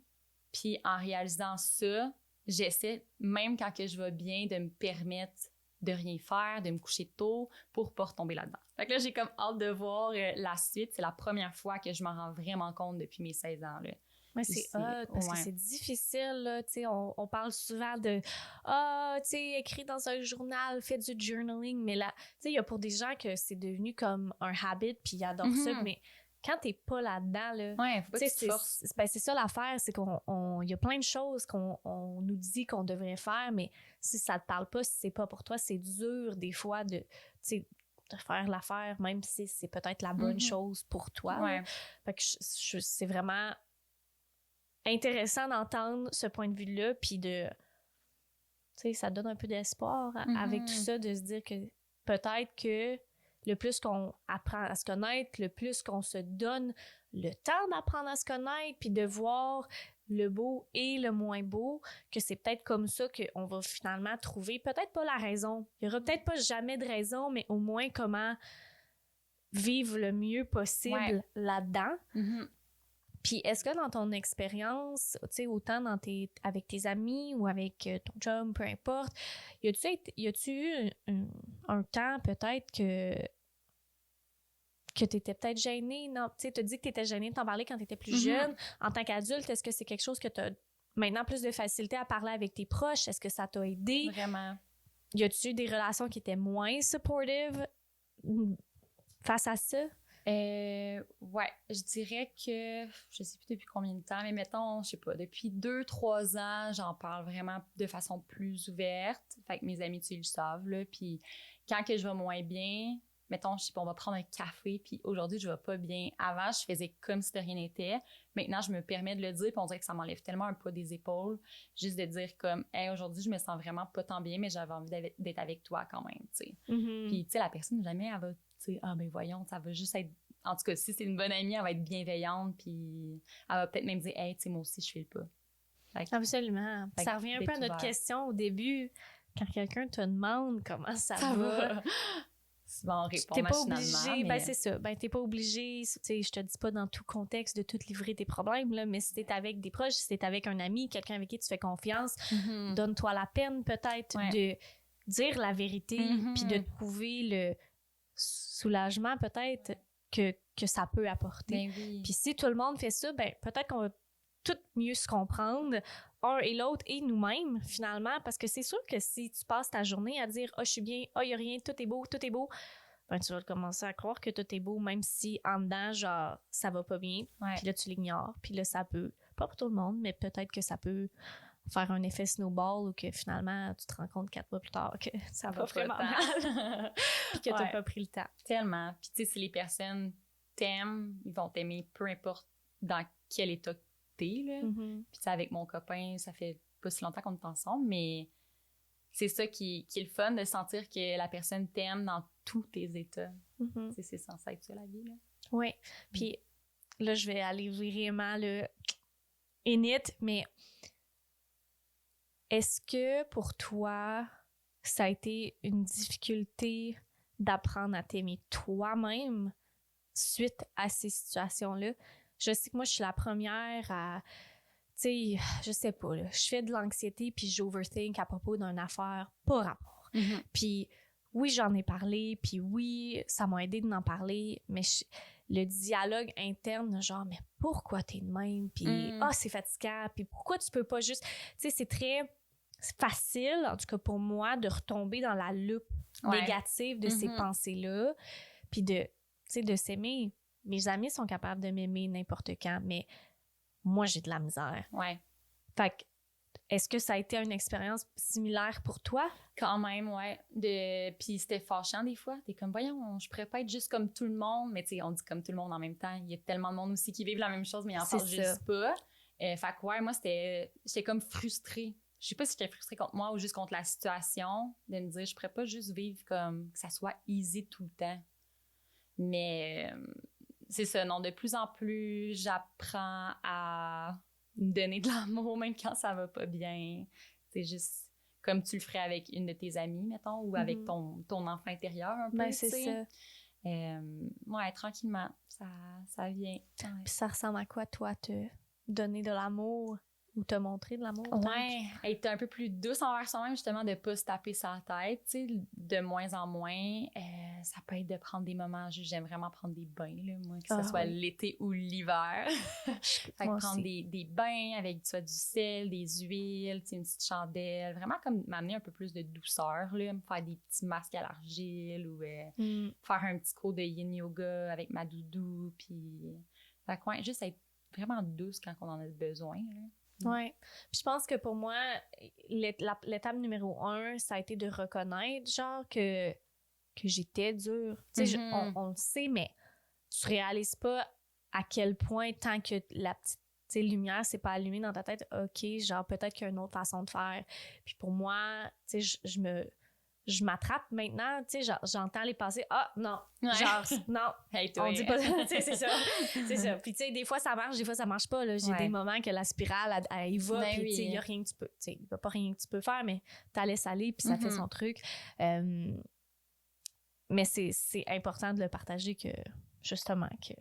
Puis en réalisant ça, j'essaie, même quand que je vais bien, de me permettre de rien faire, de me coucher tôt pour pas retomber là-dedans. Fait que là, j'ai comme hâte de voir la suite. C'est la première fois que je m'en rends vraiment compte depuis mes 16 ans, là. Mais c'est hot, parce que c'est difficile, là, tu sais, on parle souvent de tu sais, écris dans un journal, fais du journaling, mais là, tu sais, il y a pour des gens que c'est devenu comme un habit, puis ils adorent ça, mais quand t'es pas là-dedans, là, faut pas que tu te forces. C'est ça l'affaire, c'est qu'il y a plein de choses qu'on nous dit qu'on devrait faire, mais si ça te parle pas, si c'est pas pour toi, c'est dur des fois de faire l'affaire, même si c'est peut-être la bonne chose pour toi. Ouais. Fait que c'est vraiment intéressant d'entendre ce point de vue-là, puis tu sais, ça donne un peu d'espoir avec tout ça, de se dire que peut-être que le plus qu'on apprend à se connaître, le plus qu'on se donne le temps d'apprendre à se connaître, puis de voir le beau et le moins beau, que c'est peut-être comme ça qu'on va finalement trouver, peut-être pas la raison. Il y aura peut-être pas jamais de raison, mais au moins comment vivre le mieux possible là-dedans. Puis est-ce que dans ton expérience, tu sais, autant avec tes amis ou avec ton chum, peu importe, y a-tu eu un temps peut-être que tu étais peut-être gênée? Non, tu sais, tu as dit que tu étais gênée de t'en parler quand tu étais plus jeune. En tant qu'adulte, est-ce que c'est quelque chose que tu as maintenant plus de facilité à parler avec tes proches? Est-ce que ça t'a aidé? Vraiment. Y a-tu eu des relations qui étaient moins supportives face à ça? Ouais, je dirais que je sais plus depuis combien de temps, mais mettons, je sais pas, depuis 2-3 ans, j'en parle vraiment de façon plus ouverte. Fait que mes amis, tu le savent, là. Puis quand que je vais moins bien, mettons, je sais pas, on va prendre un café, puis aujourd'hui, je vais pas bien. Avant, je faisais comme si de rien n'était. Maintenant, je me permets de le dire, puis on dirait que ça m'enlève tellement un poids des épaules, juste de dire comme, hey, aujourd'hui, je me sens vraiment pas tant bien, mais j'avais envie d'être avec toi quand même, tu sais. Puis, tu sais, la personne, jamais, elle va, tu sais, ah, ben voyons, ça va juste être. En tout cas, si c'est une bonne amie, elle va être bienveillante, puis elle va peut-être même dire, hey, tu sais, moi aussi, je fais le pas. Absolument. Ça revient un peu à notre question au début. Quand quelqu'un te demande comment ça va. Souvent, on répond t'es pas machinalement. obligé, Mais... ben c'est ça. Ben, t'es pas obligé, tu sais, je te dis pas dans tout contexte de tout livrer tes problèmes, là, mais si t'es avec des proches, si t'es avec un ami, quelqu'un avec qui tu fais confiance, donne-toi la peine peut-être de dire la vérité, puis de trouver le soulagement peut-être que ça peut apporter. Ben oui. Puis si tout le monde fait ça, ben peut-être qu'on va tout mieux se comprendre, un et l'autre et nous-mêmes, finalement, parce que c'est sûr que si tu passes ta journée à dire « Ah, je suis bien, ah, il n'y a rien, tout est beau », ben tu vas commencer à croire que tout est beau, même si en dedans, genre, ça va pas bien, puis là, tu l'ignores, puis là, ça peut, pas pour tout le monde, mais peut-être que ça peut faire un effet snowball ou que finalement, tu te rends compte 4 mois plus tard que ça va vraiment mal, puis que t'as pas pris le temps. Tellement. Puis tu sais, si les personnes t'aiment, ils vont t'aimer peu importe dans quel état t'es, là. Puis tu sais, avec mon copain, ça fait pas si longtemps qu'on est ensemble, mais c'est ça qui est le fun, de sentir que la personne t'aime dans tous tes états. C'est censé être ça, la vie, là. Oui. Puis là, je vais aller vraiment le init, mais est-ce que pour toi, ça a été une difficulté d'apprendre à t'aimer toi-même suite à ces situations-là? Je sais que moi, je suis la première à... Tu sais, je sais pas, là, je fais de l'anxiété puis j'overthink à propos d'une affaire pas rapport. Puis oui, j'en ai parlé, puis oui, ça m'a aidé d'en parler, mais le dialogue interne, genre, mais pourquoi t'es de même? Puis, c'est fatigant, puis pourquoi tu peux pas juste... Tu sais, c'est très facile, en tout cas pour moi, de retomber dans la loupe négative de ces pensées-là, puis de s'aimer. Mes amis sont capables de m'aimer n'importe quand, mais moi, j'ai de la misère. Ouais. Fait que, est-ce que ça a été une expérience similaire pour toi? Quand même, ouais. Puis c'était fâchant des fois. T'es comme, voyons, je pourrais pas être juste comme tout le monde. Mais tu sais, on dit comme tout le monde en même temps. Il y a tellement de monde aussi qui vivent la même chose, mais ils en parlent juste pas. Fait que ouais, moi, j'étais comme frustrée. Je sais pas si j'étais frustrée contre moi ou juste contre la situation, de me dire, je pourrais pas juste vivre comme que ça soit easy tout le temps. Mais c'est ça, non, de plus en plus, j'apprends à me donner de l'amour même quand ça va pas bien. C'est juste comme tu le ferais avec une de tes amies, mettons, ou avec ton enfant intérieur un peu, ben, c'est ça. Ouais, tranquillement, ça vient. Ouais. Puis ça ressemble à quoi, toi, te donner de l'amour ou te montrer de l'amour? Ouais, être un peu plus douce envers soi-même, justement, de pas se taper sa tête, tu sais, de moins en moins. Ça peut être de prendre des moments, j'aime vraiment prendre des bains, là, moi, que ce soit l'été ou l'hiver. Fait que prendre des bains avec soit du sel, des huiles, tu sais, une petite chandelle, vraiment comme m'amener un peu plus de douceur, là, me faire des petits masques à l'argile ou faire un petit cours de yin yoga avec ma doudou, puis fait que ouais, juste être vraiment douce quand on en a besoin, là. Oui. Puis je pense que pour moi, l'étape numéro 1, ça a été de reconnaître, genre, que j'étais dure. Tu sais, on le sait, mais tu réalises pas à quel point, tant que la petite lumière s'est pas allumée dans ta tête, OK, genre, peut-être qu'il y a une autre façon de faire. Puis pour moi, tu sais, je m'attrape maintenant, tu sais, j'entends les pensées, non, genre, non, hey, toi, on dit pas, tu sais, c'est ça. Puis tu sais, des fois ça marche, des fois ça marche pas, là. J'ai des moments que la spirale, elle y va, puis tu sais, il y a rien que tu peux, tu sais, il y a pas rien que tu peux faire, mais t'as laisses aller, puis ça fait son truc. Mais c'est important de le partager que, justement, que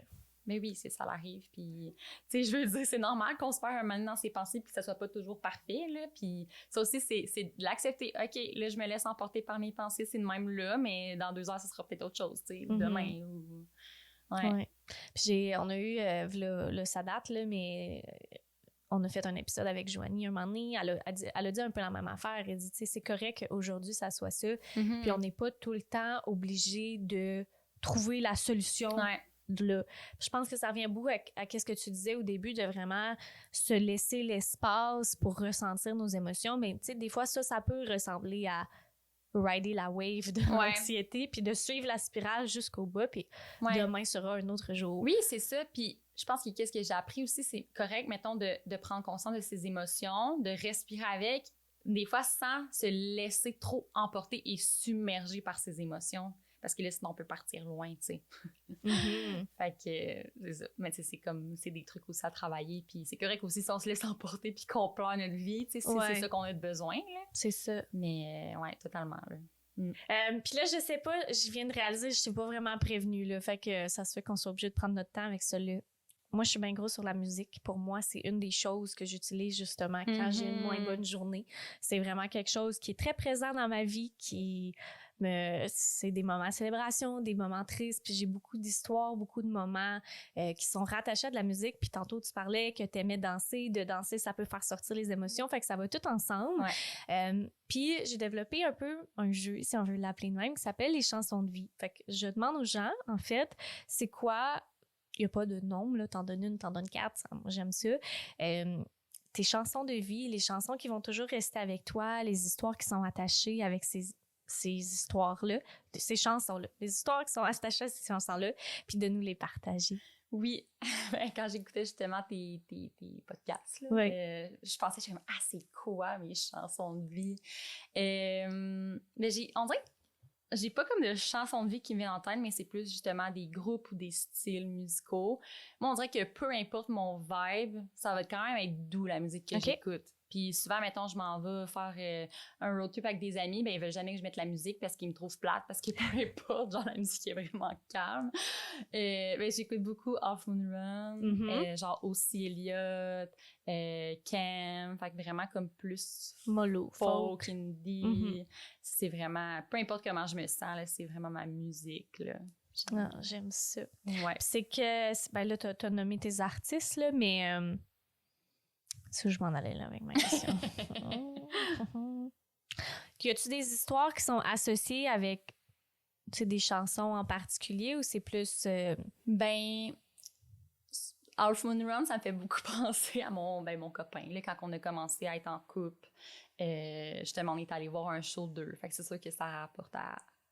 Mais oui, ça l'arrive. Puis, tu sais, je veux dire, c'est normal qu'on se perd un moment dans ses pensées puis que ça soit pas toujours parfait, là. Puis ça aussi, c'est de l'accepter. OK, là, je me laisse emporter par mes pensées, c'est de même là, mais dans 2 heures, ça sera peut-être autre chose, tu sais, demain ou... Ouais. Puis on a eu, là, ça date, là, mais on a fait un épisode avec Joanie un moment donné. Elle a dit un peu la même affaire. Elle dit, tu sais, c'est correct qu'aujourd'hui, ça soit ça. Puis on n'est pas tout le temps obligé de trouver la solution. Là. Je pense que ça revient beaucoup à ce que tu disais au début, de vraiment se laisser l'espace pour ressentir nos émotions. Mais tu sais, des fois, ça peut ressembler à rider la wave de l'anxiété, puis de suivre la spirale jusqu'au bas, puis demain sera un autre jour. Oui, c'est ça. Puis je pense que qu'est-ce que j'ai appris aussi, c'est correct, mettons, de prendre conscience de ses émotions, de respirer avec, des fois sans se laisser trop emporter et submerger par ses émotions. Parce que là, sinon, on peut partir loin, tu sais. Fait que, c'est ça. Mais tu sais, c'est des trucs aussi à travailler. Puis c'est correct aussi si on se laisse emporter puis qu'on pleure notre vie, tu sais, c'est ça qu'on a besoin, là. C'est ça. Mais, ouais, totalement, là. Puis là, je sais pas, je viens de réaliser, je t'ai pas vraiment prévenue, là. Fait que ça se fait qu'on soit obligé de prendre notre temps avec ça, là. Moi, je suis bien gros sur la musique. Pour moi, c'est une des choses que j'utilise justement quand j'ai une moins bonne journée. C'est vraiment quelque chose qui est très présent dans ma vie, c'est des moments de célébration, des moments tristes, puis j'ai beaucoup d'histoires, beaucoup de moments qui sont rattachés à de la musique. Puis tantôt, tu parlais que t'aimais danser. De danser, ça peut faire sortir les émotions, fait que ça va tout ensemble. Puis j'ai développé un peu un jeu, si on veut l'appeler de même, qui s'appelle les chansons de vie. Fait que je demande aux gens, en fait, c'est quoi... Il n'y a pas de nombre, là, t'en donnes une, t'en donnes 4, moi j'aime ça. Tes chansons de vie, les chansons qui vont toujours rester avec toi, les histoires qui sont attachées avec ces histoires-là, ces chansons-là, les histoires qui sont attachées à ces chansons-là, puis de nous les partager. Oui, quand j'écoutais justement tes podcasts, là, je pensais, je suis comme, c'est quoi mes chansons de vie? Mais on dirait que j'ai pas comme de chansons de vie qui me viennent en tête, mais c'est plus justement des groupes ou des styles musicaux. Moi, on dirait que peu importe mon vibe, ça va quand même être doux, la musique que j'écoute. Puis souvent, mettons, je m'en vais faire un road trip avec des amis, ben ils veulent jamais que je mette la musique parce qu'ils me trouvent plate, parce que peu importe, genre la musique est vraiment calme. Ben j'écoute beaucoup Off Moon Run, genre aussi Elliott, Cam, fait que vraiment comme plus mollo, folk, indie. C'est vraiment, peu importe comment je me sens, là, c'est vraiment ma musique, là. J'aime ça. Ouais. C'est que, ben là, t'as nommé tes artistes, là, mais c'est où je m'en allais là avec ma question. Y a-tu des histoires qui sont associées avec des chansons en particulier ou c'est plus... Ben, Half Moon Run, ça me fait beaucoup penser à mon copain. Là, quand on a commencé à être en couple, justement, on est allé voir un show d'eux. Fait que c'est sûr que ça rapporte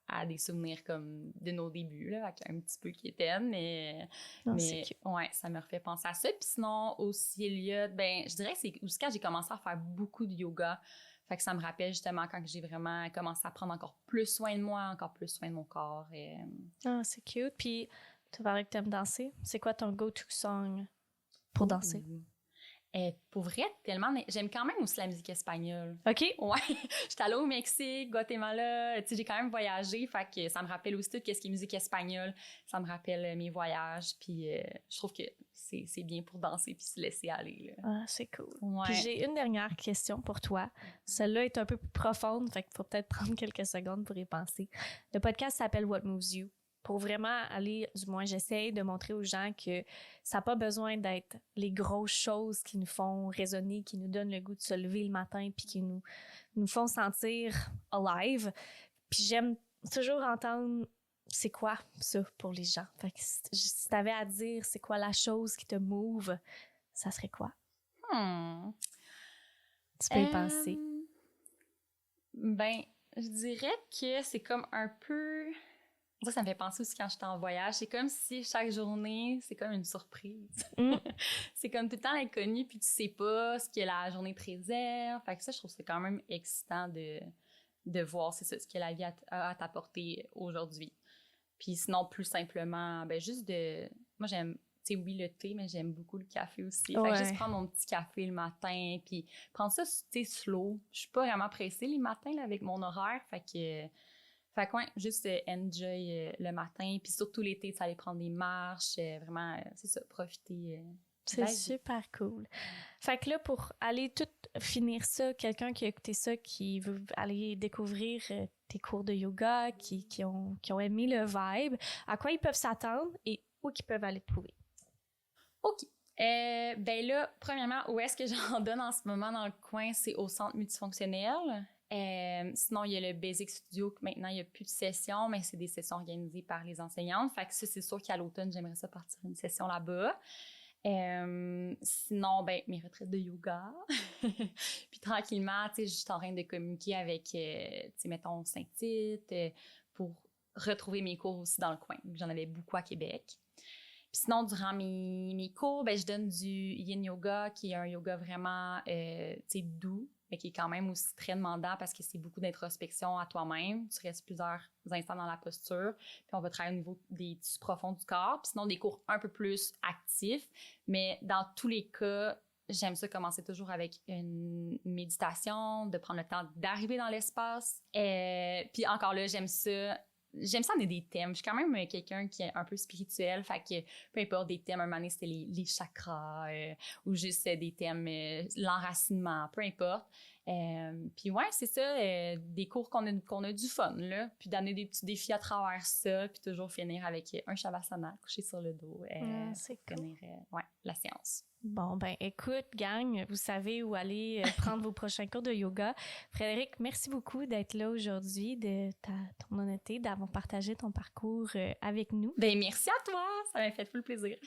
à des souvenirs comme de nos débuts, là, avec un petit peu quétaine, mais ouais, ça me refait penser à ça. Puis sinon, aussi, Elliott, ben, je dirais que c'est aussi quand j'ai commencé à faire beaucoup de yoga. Fait que ça me rappelle justement quand j'ai vraiment commencé à prendre encore plus soin de moi, encore plus soin de mon corps. c'est cute. Puis, tu parlais que t'aimes danser. C'est quoi ton go-to song pour danser? Pour vrai, tellement... J'aime quand même aussi la musique espagnole. OK. Ouais. J'étais allée au Mexique, Guatemala. Tu sais, j'ai quand même voyagé. Fait que ça me rappelle aussi tout ce qui est musique espagnole. Ça me rappelle mes voyages. Puis je trouve que c'est bien pour danser puis se laisser aller, là. C'est cool. Ouais. Puis j'ai une dernière question pour toi. Celle-là est un peu plus profonde. Fait qu'il faut peut-être prendre quelques secondes pour y penser. Le podcast s'appelle What Moves You. Pour vraiment aller, du moins j'essaie de montrer aux gens que ça n'a pas besoin d'être les grosses choses qui nous font résonner, qui nous donnent le goût de se lever le matin puis qui nous font sentir alive. Puis j'aime toujours entendre c'est quoi ça pour les gens. Fait que si t'avais à dire c'est quoi la chose qui te move, ça serait quoi? Tu peux y penser. Ben, je dirais que c'est comme un peu... Ça me fait penser aussi quand j'étais en voyage. C'est comme si chaque journée, c'est comme une surprise. C'est comme tout le temps l'inconnu, puis tu sais pas ce que la journée te réserve. Fait que ça, je trouve que c'est quand même excitant de voir c'est ça, ce que la vie a à t'apporter aujourd'hui. Puis sinon, plus simplement, ben juste moi, j'aime, tu sais, oui, le thé, mais j'aime beaucoup le café aussi. Fait que juste prendre mon petit café le matin, puis prendre ça, tu sais, slow. Je suis pas vraiment pressée les matins là, avec mon horaire, fait Fait que ouais, juste enjoy le matin, puis surtout l'été, tu sais, aller prendre des marches, vraiment, c'est ça, profiter. C'est super cool. Fait que là, pour aller tout finir ça, quelqu'un qui a écouté ça, qui veut aller découvrir tes cours de yoga, qui ont aimé le vibe, à quoi ils peuvent s'attendre et où ils peuvent aller te trouver? OK. Ben là, premièrement, où est-ce que j'en donne en ce moment dans le coin? C'est au centre multifonctionnel. Sinon, il y a le Basic Studio, que maintenant, il n'y a plus de sessions, mais c'est des sessions organisées par les enseignantes. Fait que ça, c'est sûr qu'à l'automne, j'aimerais ça partir une session là-bas. Sinon, ben, mes retraites de yoga. Puis tranquillement, tu sais, je suis en train de communiquer avec, tu sais, mettons, Saint-Tite, pour retrouver mes cours aussi dans le coin. J'en avais beaucoup à Québec. Puis sinon, durant mes cours, ben, je donne du yin yoga, qui est un yoga vraiment, tu sais, doux, mais qui est quand même aussi très demandant parce que c'est beaucoup d'introspection à toi-même. Tu restes plusieurs instants dans la posture, puis on va travailler au niveau des tissus profonds du corps. Puis sinon, des cours un peu plus actifs, mais dans tous les cas, j'aime ça commencer toujours avec une méditation, de prendre le temps d'arriver dans l'espace. Puis encore là, j'aime ça amener des thèmes. Je suis quand même quelqu'un qui est un peu spirituel, fait que peu importe des thèmes, un moment donné, c'était les chakras ou juste des thèmes, l'enracinement, peu importe. Puis ouais, c'est ça, des cours qu'on a du fun, là, puis d'amener des petits défis à travers ça, puis toujours finir avec un shavasana, couché sur le dos, c'est pour finir la séance. Bon, ben écoute, gang, vous savez où aller prendre vos prochains cours de yoga. Frédéric, merci beaucoup d'être là aujourd'hui, de ton honnêteté, d'avoir partagé ton parcours avec nous. Ben merci à toi, ça m'a fait full plaisir.